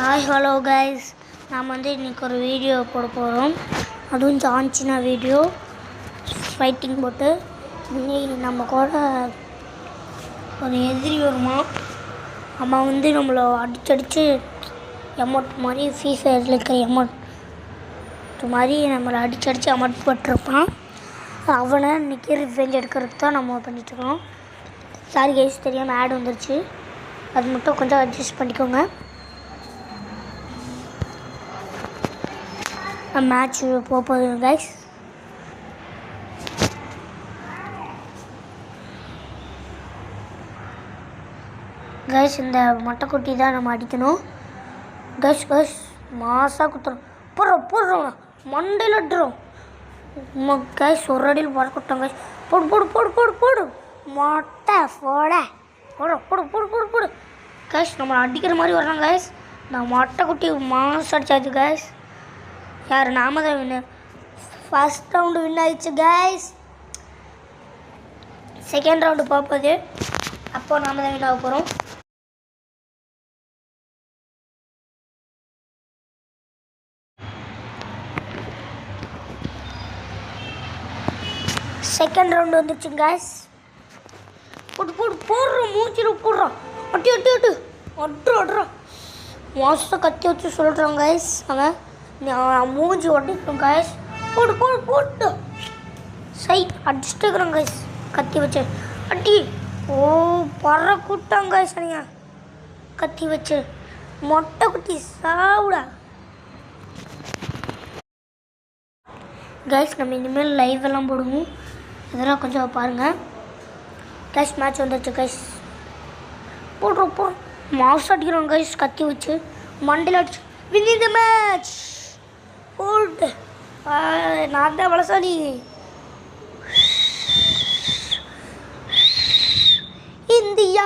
Hi hello guys, நாம் இன்றைக்கி ஒரு வீடியோ போட போகிறோம். அதுவும் ஜான்சினா வீடியோ ஃபைட்டிங் போட்டு. இன்னைக்கு நம்ம கூட ஒரு எதிரி வருமா. அம்மா நம்மளை அடிச்சடிச்சு எமௌண்ட் மாதிரி ஃப்ரீ ஃபயரில் இருக்கிற எமௌண்ட் மாதிரி நம்மளை அடிச்சடிச்சு அமௌண்ட் போட்டிருப்பான். அவனை இன்றைக்கி ரிவெஞ்ச் எடுக்கிறதுக்கு தான் நம்ம பண்ணிட்டுருக்கோம். சாரி கைஸ், தெரியாமல் ஆட் வந்துருச்சு. அது மட்டும் கொஞ்சம் அட்ஜஸ்ட் பண்ணிக்கோங்க. மேட்ச் போகுது கைஸ். கைஸ், இந்த மட்டைக்குட்டி தான் நம்ம அடிக்கணும். கைஸ் கைஸ் மாசாக குத்துறோம். போடுறோம் மண்டையில் அட்டுறோம். கைஸ் ஒரு அடியில் பறக்கட்டோம். கைஸ் போடு போடு போடு போடு போடு மொட்டை போடு. கைஸ் நம்மளை அடிக்கிற மாதிரி வர்றாங்க கைஸ். நான் மட்டைக்குட்டி மாசம் அடிச்சாச்சு கைஸ். யார்? நாம தான் வின்னர். ஃபர்ஸ்ட் ரவுண்டு வின் ஆயிடுச்சு கைஸ். செகண்ட் ரவுண்டு பார்ப்பது. அப்போ நாம தான் வின் ஆக போகிறோம். செகண்ட் ரவுண்டு வந்துருச்சு கைஸ். போடுறோம் மூச்சில் போடுறோம். அட்டுறோம் மாதம் கத்தி வச்சு சொல்கிறோம் கைஸ். அவன் மூஞ்சி ஒட்டிட்டோம் கைஸ். போட்டு சைட் அடிச்சுட்டுக்கிறோம் கைஸ். கத்தி வச்சு அடி. பற கூட்டம் கைஸ். நீங்கள் கத்தி வச்சு மொட்டை குட்டி சாவுடா கைஸ். நம்ம இனிமேல் லைவ் எல்லாம் போடுவோம். இதெல்லாம் கொஞ்சம் பாருங்கள் கைஸ். மேட்ச் வந்துடுச்சு கைஸ். போடுறோம் மாசம் அடிக்கிறோம் கைஸ். கத்தி வச்சு மண்டையில் அடிச்சு வின் தி மேட்ச். போல்டு நான் தான் பலசாலி. இந்தியா